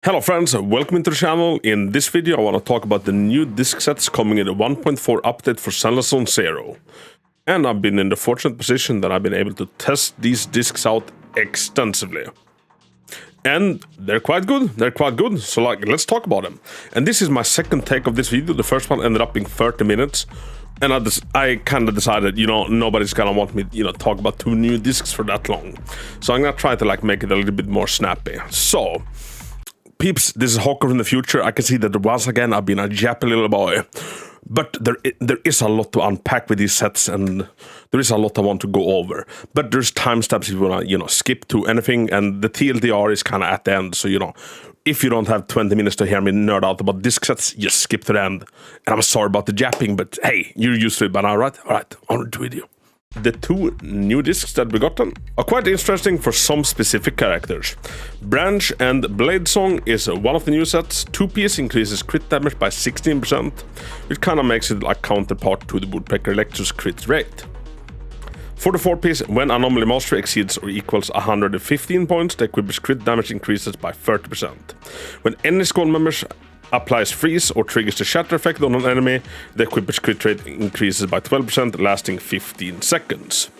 Hello friends, welcome to the channel. In this video I want to talk about the new disc sets coming in the 1.4 update for Zenless Zone 0. And I've been in the fortunate position that I've been able to test these discs out extensively. And they're quite good, so let's talk about them. And this is my second take of this video. The first one ended up being 30 minutes. And I kind of decided, nobody's gonna want me, talk about two new discs for that long. So I'm gonna try to make it a little bit more snappy. So, peeps, this is Hako in the future. I can see that once again I've been a jappy little boy. But there is a lot to unpack with these sets, and there is a lot I want to go over. But there's timestamps if you want to, skip to anything, and the TLDR is kind of at the end. So, if you don't have 20 minutes to hear me nerd out about disc sets, just skip to the end. And I'm sorry about the japping, but hey, you're used to it by now, right? Alright, on to the video. The two new discs that we got are quite interesting for some specific characters. Branch and Blade Song is one of the new sets. 2-piece increases crit damage by 16%, which kind of makes it a counterpart to the Woodpecker Electro's crit rate. For the 4-piece, when Anomaly Mastery exceeds or equals 115 points, the equiper's crit damage increases by 30%. When any squad members applies freeze or triggers the shatter effect on an enemy, the equiper's crit rate increases by 12%, lasting 15 seconds.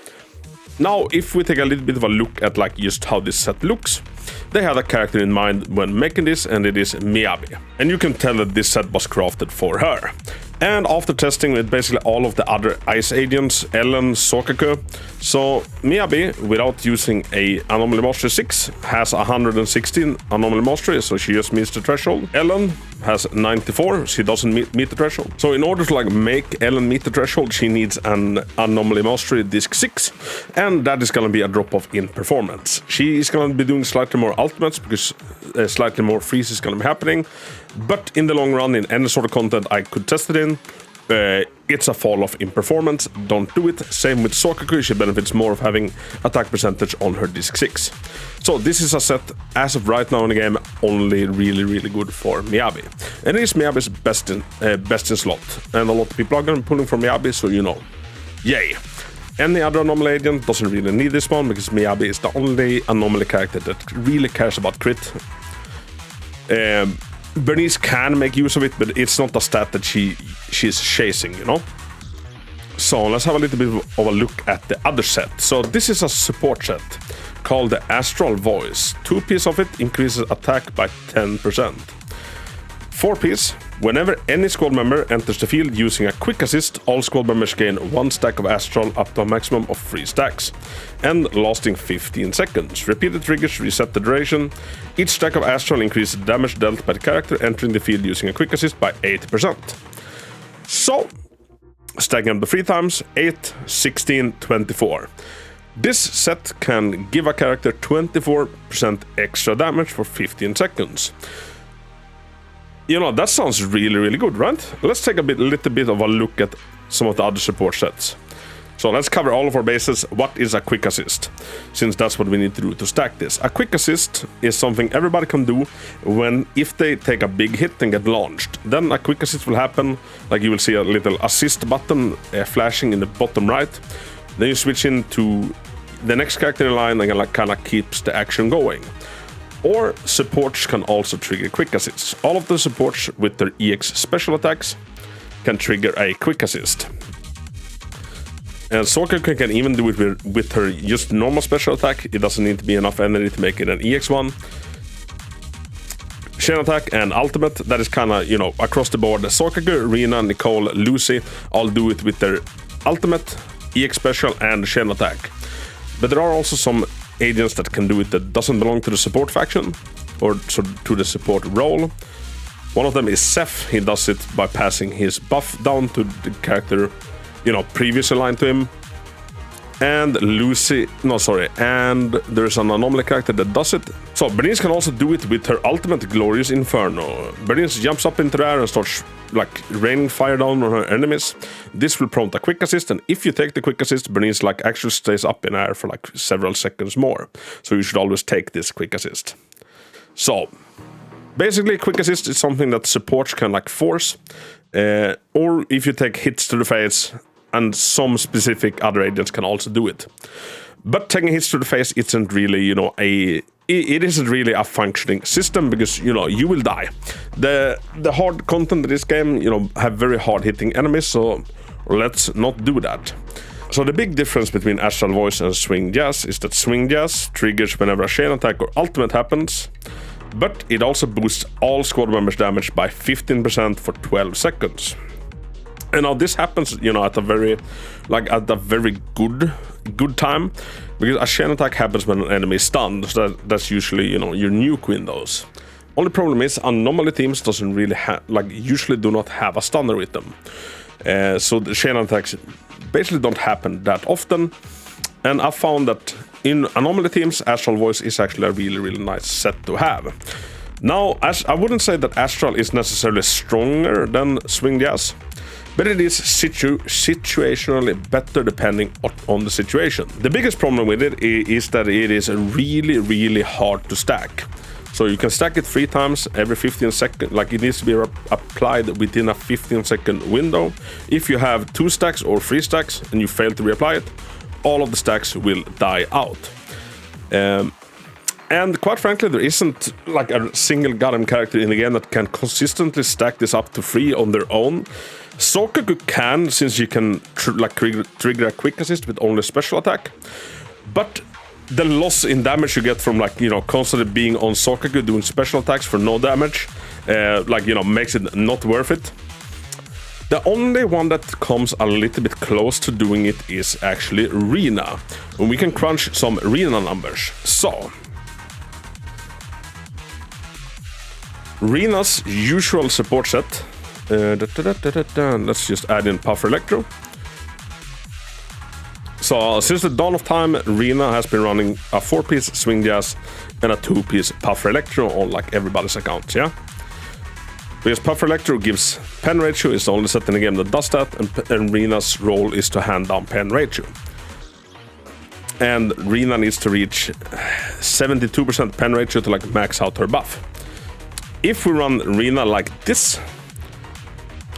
Now, if we take a little bit of a look at just how this set looks, they had a character in mind when making this, and it is Miyabi. And you can tell that this set was crafted for her. And after testing with basically all of the other ice agents, Ellen, Sokaku, so Miyabi, without using a Anomaly Mastery 6, has 116 Anomaly Mastery, so she just meets the threshold. Ellen has 94, she doesn't meet the threshold. So in order to make Ellen meet the threshold, she needs an Anomaly Mastery Disc 6, and that is gonna be a drop-off in performance. She is gonna be doing slightly more ultimates, because slightly more freeze is gonna be happening. But in the long run, in any sort of content I could test it in, it's a fall off in performance. Don't do it. Same with Sokaku, she benefits more of having attack percentage on her Disc 6. So this is a set, as of right now in the game, only really good for Miyabi. And it is Miyabi's best in slot. And a lot of people are going to be pulling for Miyabi, so yay. Any other Anomaly agent doesn't really need this one, because Miyabi is the only Anomaly character that really cares about crit. Bernice can make use of it, but it's not a stat that she's chasing, So let's have a little bit of a look at the other set. So this is a support set called the Astral Voice. 2-piece of it increases attack by 10%. 4-piece, whenever any squad member enters the field using a quick assist, all squad members gain 1 stack of Astral up to a maximum of 3 stacks, and lasting 15 seconds. Repeated triggers reset the duration. Each stack of Astral increases damage dealt by the character entering the field using a quick assist by 80%. So, stacking up the 3 times, 8, 16, 24. This set can give a character 24% extra damage for 15 seconds. That sounds really good, right? Let's take a little bit of a look at some of the other support sets. So let's cover all of our bases. What is a quick assist? Since that's what we need to do to stack this. A quick assist is something everybody can do if they take a big hit and get launched. Then a quick assist will happen, you will see a little assist button flashing in the bottom right. Then you switch into the next character in line and kind of keeps the action going. Or supports can also trigger quick assists. All of the supports with their EX special attacks can trigger a quick assist. And Sokaku can even do it with her just normal special attack. It doesn't need to be enough energy to make it an EX one. Chain attack and ultimate, that is kind of, across the board. Sokaku, Rina, Nicole, Lucy all do it with their ultimate, EX special and chain attack. But there are also some agents that can do it that doesn't belong to the support faction or to the support role. One of them is Seth. He does it by passing his buff down to the character, previous aligned to him. And and there's an Anomaly character that does it. So Bernice can also do it with her ultimate Glorious Inferno. Bernice jumps up into the air and starts raining fire down on her enemies. This will prompt a quick assist, and if you take the quick assist, Bernice actually stays up in air for several seconds more. So you should always take this quick assist. So basically, quick assist is something that supports can force, or if you take hits to the face, and some specific other agents can also do it. But taking hits to the face isn't really, it isn't really a functioning system because, you know, you will die. The hard content of this game, you know, have very hard hitting enemies, so let's not do that. So the big difference between Astral Voice and Swing Jazz is that Swing Jazz triggers whenever a chain attack or ultimate happens, but it also boosts all squad members' damage by 15% for 12 seconds. And now this happens, you know, at a very good time, because a chain attack happens when an enemy is stunned. So that's usually, you know, your nuke windows. Only problem is anomaly teams doesn't really usually do not have a stunner with them. So the chain attacks basically don't happen that often. And I found that in anomaly teams, Astral Voice is actually a really nice set to have. Now, I wouldn't say that Astral is necessarily stronger than Swing Jazz, but it is situationally better depending on the situation. The biggest problem with it is that it is really hard to stack. So you can stack it 3 times every 15 seconds, like it needs to be applied within a 15-second window. If you have 2 stacks or 3 stacks and you fail to reapply it, all of the stacks will die out. And quite frankly, there isn't like a single goddamn character in the game that can consistently stack this up to 3 on their own. Sokaku can, since you can trigger a quick assist with only special attack, but the loss in damage you get from, like, you know, constantly being on Sokaku doing special attacks for no damage, like, you know, makes it not worth it. The only one that comes a little bit close to doing it is actually Rina, and we can crunch some Rina numbers. So Rina's usual support set, let's just add in Puffer Electro. So since the dawn of time, Rina has been running a 4-piece Swing Jazz and a 2-piece Puffer Electro on like everybody's accounts, yeah? Because Puffer Electro gives pen ratio, is the only set in the game that does that, and Rina's role is to hand down pen ratio. And Rina needs to reach 72% pen ratio to like max out her buff. If we run Rina like this,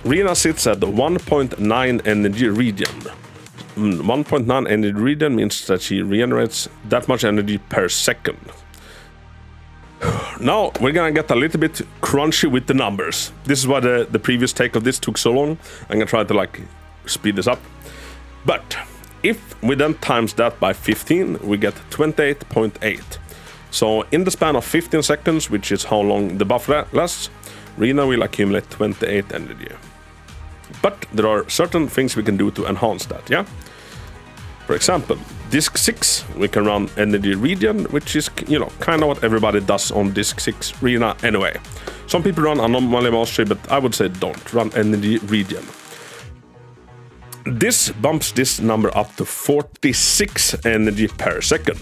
Rina sits at 1.9 energy regen. 1.9 energy regen means that she regenerates that much energy per second. Now we're gonna get a little bit crunchy with the numbers. This is why the previous take of this took so long. I'm gonna try to like speed this up. But if we then times that by 15, we get 28.8. So in the span of 15 seconds, which is how long the buff lasts, Rina will accumulate 28 energy. But there are certain things we can do to enhance that, yeah? For example, Disc 6, we can run Energy Regen, which is, you know, kind of what everybody does on Disc 6 Rina anyway. Some people run Anomaly Mastery, but I would say don't. Run Energy Regen. This bumps this number up to 46 energy per second.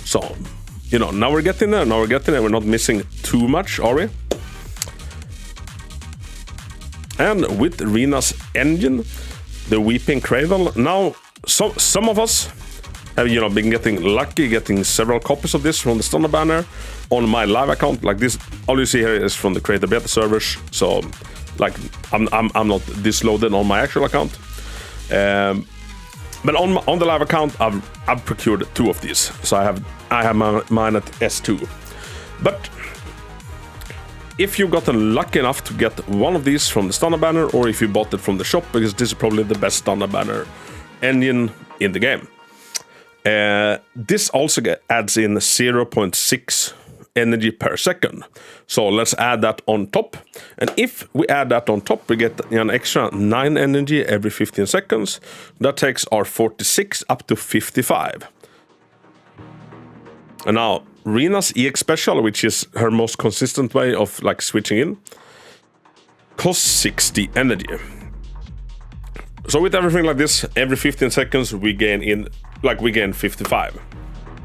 So, you know, now we're getting there, we're not missing too much, are we? And with Rina's engine, the Weeping Cradle, now some of us have, you know, been getting lucky, getting several copies of this from the Stunner banner on my live account. Like this, all you see here is from the Creator Beta servers. So, like, I'm not this loaded on my actual account. But on the live account, I've procured 2 of these. So I have mine at S2. But if you've gotten lucky enough to get one of these from the Stunner banner, or if you bought it from the shop, because this is probably the best Stunner banner engine in the game. This also adds in 0.6 energy per second. So let's add that on top. And if we add that on top, we get an extra 9 energy every 15 seconds. That takes our 46 up to 55. And now Rina's EX Special, which is her most consistent way of like switching in, costs 60 energy. So with everything like this, every 15 seconds we gain 55.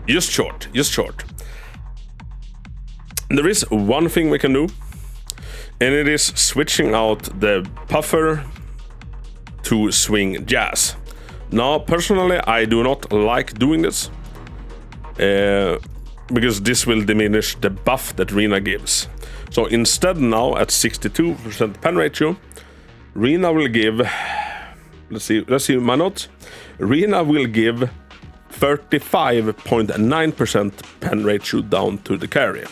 Just short. There is one thing we can do, and it is switching out the Puffer to Swing Jazz. Now, personally, I do not like doing this, because this will diminish the buff that Rina gives. So instead, now at 62% pen ratio, Rina will give, let's see my notes. Rina will give 35.9% pen ratio down to the carry.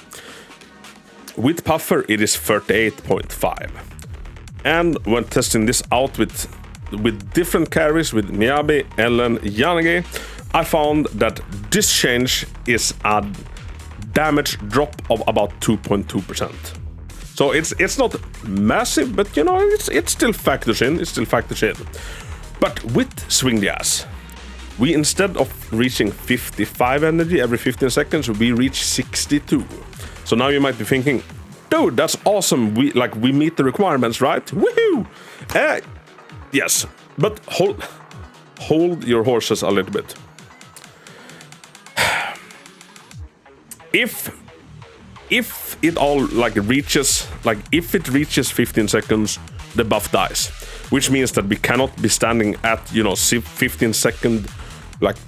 With Puffer, it is 38.5. And when testing this out with different carries, with Miyabi, Ellen, Yanagi, I found that this change is a damage drop of about 2.2%. So it's not massive, but you know, it still factors in. It still factors in. But with Swing the Ass, we, instead of reaching 55 energy every 15 seconds, we reach 62. So now you might be thinking, dude, that's awesome. We meet the requirements, right? Woohoo! Yes, but hold your horses a little bit. If it all reaches 15 seconds, the buff dies, which means that we cannot be standing at 15 second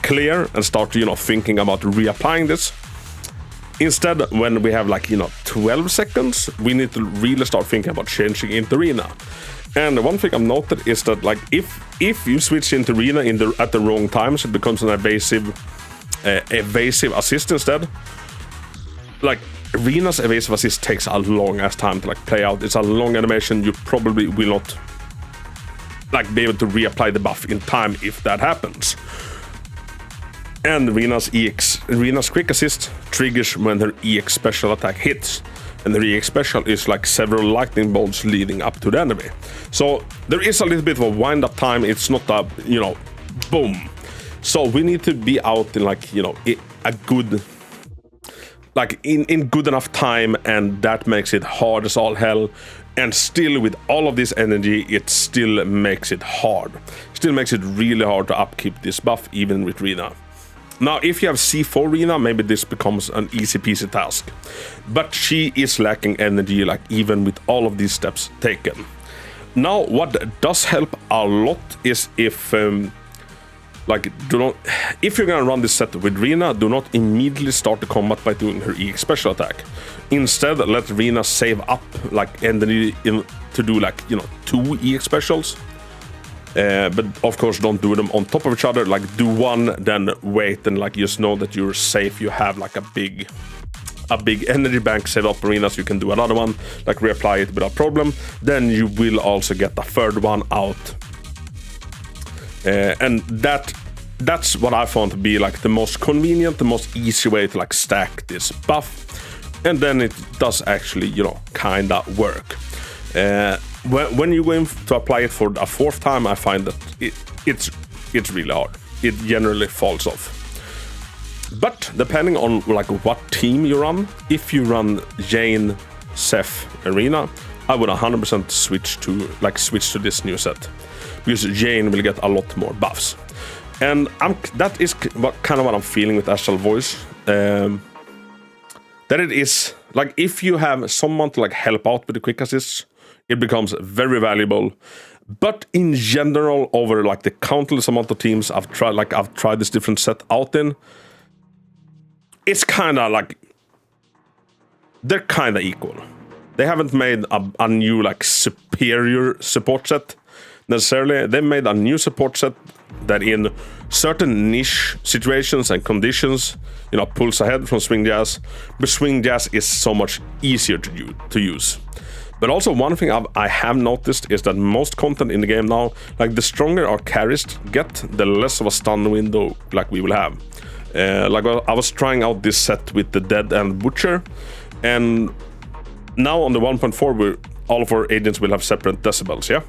clear and start thinking about reapplying this. Instead, when we have 12 seconds, we need to really start thinking about changing into Rina. And one thing I've noted is that if you switch into Rina at the wrong times, it becomes an evasive assist instead. Rina's evasive assist takes a long ass time to play out. It's a long animation. You probably will not be able to reapply the buff in time if that happens. And Rina's quick assist triggers when her EX special attack hits. And the EX special is several lightning bolts leading up to the enemy. So there is a little bit of a wind up time. It's not a, boom. So we need to be out in a good, in good enough time, and that makes it hard as all hell. And still, with all of this energy, it still makes it hard. Still makes it really hard to upkeep this buff, even with Rina. Now, if you have C4 Rina, maybe this becomes an easy peasy task. But she is lacking energy, even with all of these steps taken. Now, what does help a lot is if you're gonna run this set with Rina, do not immediately start the combat by doing her EX special attack. Instead, let Rina save up energy to do 2 EX specials. But of course, don't do them on top of each other. Do one, then wait, and just know that you're safe. You have a big energy bank set up, Rina, so you can do another one, reapply it without problem. Then you will also get a third one out. And that's what I found to be the most convenient, the most easy way to stack this buff. And then it does actually, kinda work. When you go in to apply it for a fourth time, I find that it's really hard. It generally falls off. But depending on what team you run, if you run Jane, Seth, Rina, I would 100% switch to this new set, because Jane will get a lot more buffs. And that is kind of what I'm feeling with Astral Voice. That it is if you have someone to help out with the quick assists, it becomes very valuable. But in general, over the countless amount of teams I've tried this different set out in, it's kind of they're kind of equal. They haven't made a new superior support set necessarily. They made a new support set that in certain niche situations and conditions, pulls ahead from Swing Jazz. But Swing Jazz is so much easier to use. But also one thing I have noticed is that most content in the game now, the stronger our carries get, the less of a stun window we will have. I was trying out this set with the Dead and Butcher, and now on the 1.4, all of our agents will have separate decibels, yeah?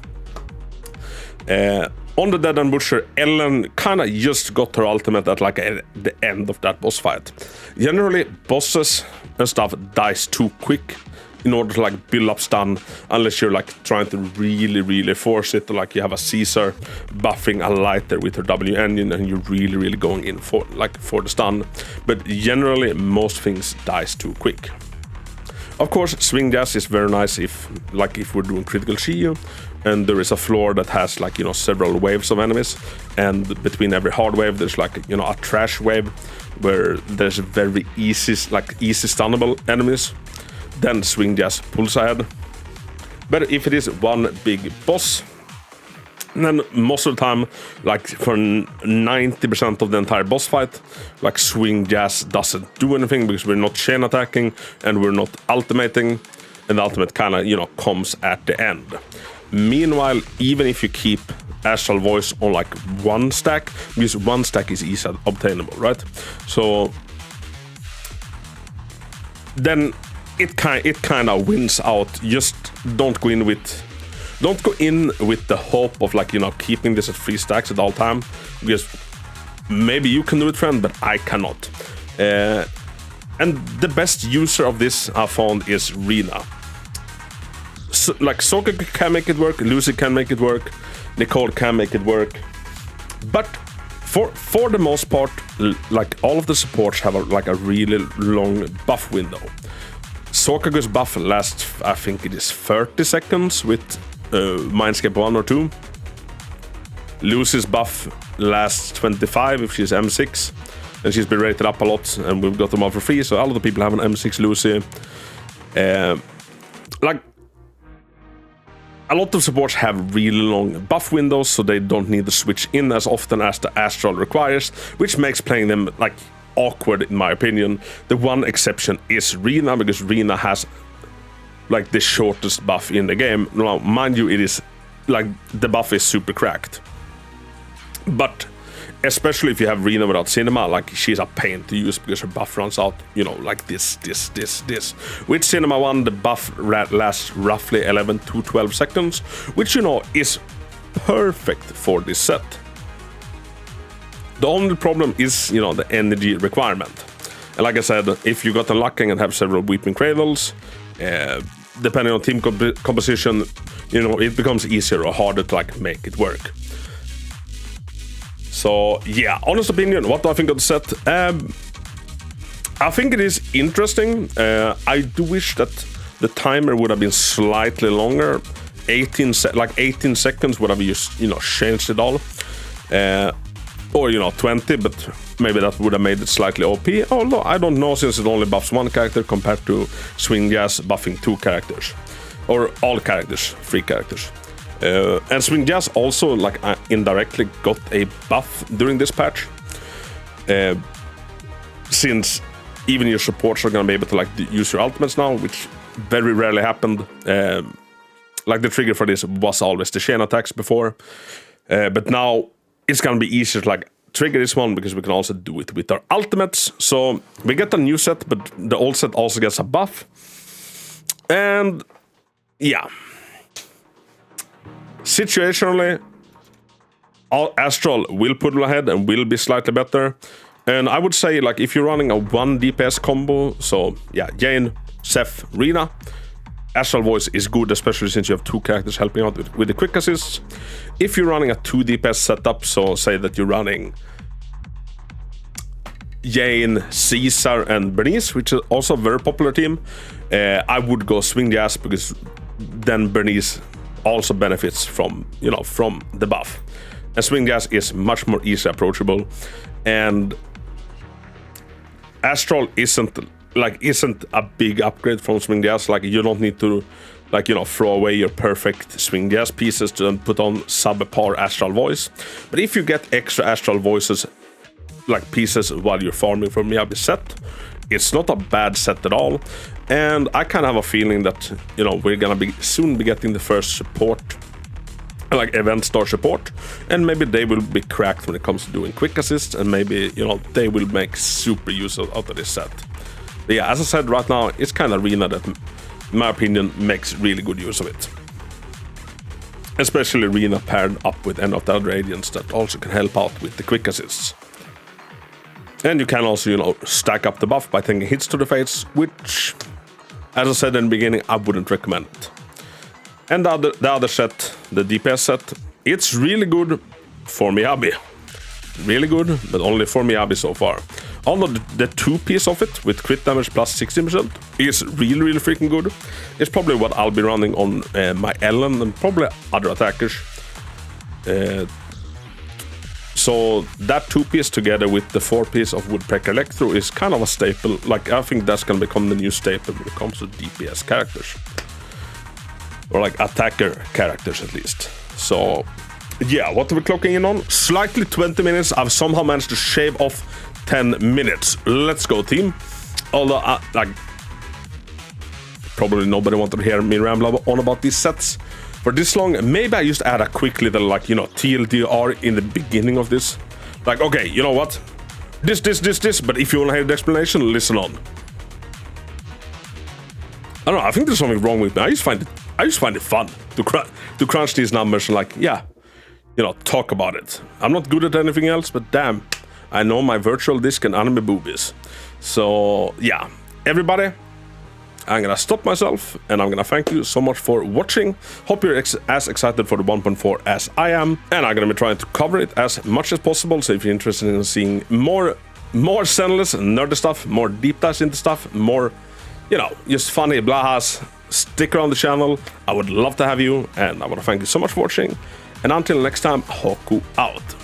On the Dead and Butcher, Ellen kind of just got her ultimate at the end of that boss fight. Generally, bosses and stuff dies too quick in order to build up stun, unless you're trying to really force it, you have a Caesar buffing a lighter with her W engine and you're really going in for the stun. But generally, most things dies too quick. Of course, Swing Jazz is very nice if we're doing critical Shiyu, and there is a floor that has several waves of enemies, and between every hard wave there's a trash wave where there's very easy stunnable enemies. Then Swing Jazz pulls ahead. But if it is one big boss, And then most of the time, like for 90% of the entire boss fight, like swing jazz doesn't do anything because we're not chain attacking and we're not ultimating, and the ultimate kind of, you know, comes at the end. Meanwhile, even if you keep Astral Voice on like one stack, because one stack is easily obtainable, right? So then it kind of wins out. Just don't go in with the hope of, like, you know, keeping this at 3 stacks at all time, because maybe you can do it, friend, but I cannot. And the best user of this I found is Rina. So, like, Soka can make it work, Lucy can make it work, Nicole can make it work, but for the most part, like, all of the supports have a really long buff window. Sokagu's buff lasts, I think it is 30 seconds with Mindscape 1 or 2. Lucy's buff lasts 25 if she's M6, and she's been rated up a lot, and we've got them all for free, so a lot of people have an M6 Lucy. Like, a lot of supports have really long buff windows, so they don't need to switch in as often as the Astral requires, which makes playing them, like, awkward in my opinion. The one exception is Rina, because Rina has, like, the shortest buff in the game. Now, mind you, it is, like, the buff is super cracked. But especially if you have Rina without Cinema, like, she's a pain to use because her buff runs out, you know, like this. With Cinema 1, the buff lasts roughly 11 to 12 seconds, which, you know, is perfect for this set. The only problem is, you know, the energy requirement. And like I said, if you got unlucky and have several Weeping Cradles, depending on team composition, you know, it becomes easier or harder to, like, make it work. So yeah, honest opinion, what do I think of the set? I think it is interesting. I do wish that the timer would have been slightly longer. 18 seconds would have just, you know, changed it all. Or, you know, 20, but maybe that would have made it slightly OP. Although I don't know, since it only buffs 1 character compared to Swing Jazz buffing 2 characters. Or all characters, 3 characters. And Swing Jazz also, like, indirectly got a buff during this patch. Since even your supports are gonna be able to, like, use your ultimates now, which very rarely happened. Like, the trigger for this was always the chain attacks before. But now it's gonna be easier to, like, trigger this one, because we can also do it with our ultimates. So we get a new set, but the old set also gets a buff. And yeah, situationally, Astral will put ahead and will be slightly better. And I would say, like, if you're running a 1 DPS combo, so yeah, Jane, Seth, Rina, Astral Voice is good, especially since you have 2 characters helping out with the quick assists. If you're running a 2 DPS setup, so say that you're running Jane, Caesar, and Bernice, which is also a very popular team, I would go Swing Jazz, because then Bernice also benefits from, you know, from the buff. And Swing Jazz is much more easily approachable, and Astral isn't a big upgrade from Swing Jazz. Like, you don't need to, like, you know, throw away your perfect Swing Jazz pieces to then put on subpar Astral Voice. But if you get extra Astral Voices, like, pieces while you're farming for Miyabi set, it's not a bad set at all. And I kind of have a feeling that, you know, we're gonna soon be getting the first support, like event star support, and maybe they will be cracked when it comes to doing quick assists, and maybe, you know, they will make super use out of this set. But yeah, as I said, right now it's kind of Rina that, in my opinion, makes really good use of it. Especially Rina paired up with any of the other agents that also can help out with the quick assists. And you can also, you know, stack up the buff by taking hits to the face, which, as I said in the beginning, I wouldn't recommend it. And the other set, the DPS set, it's really good for Miyabi. Really good, but only for Miyabi so far. Although the 2-piece of it, with crit damage plus 16%, is really freaking good. It's probably what I'll be running on my Ellen and probably other attackers. So that 2-piece together with the 4-piece of Woodpecker Electro is kind of a staple. Like, I think that's gonna become the new staple when it comes to DPS characters. Or, like, attacker characters, at least. So yeah, what are we clocking in on? Slightly 20 minutes. I've somehow managed to shave off 10 minutes. Let's go, team. Although, like, probably nobody wanted to hear me ramble on about these sets for this long. Maybe I just add a quick little, like, you know, TLDR in the beginning of this. Like, okay, you know what? This, but if you want to hear the explanation, listen on. I don't know, I think there's something wrong with me. I just find it fun to crunch these numbers and, like, yeah, you know, talk about it. I'm not good at anything else, but damn, I know my virtual disc and anime boobies. So, yeah, everybody, I'm gonna stop myself, and I'm gonna thank you so much for watching. Hope you're as excited for the 1.4 as I am, and I'm gonna be trying to cover it as much as possible. So if you're interested in seeing more Zenless nerdy stuff, more deep dives into stuff, more, you know, just funny blahas, stick around the channel. I would love to have you, and I want to thank you so much for watching. And until next time, Hako out.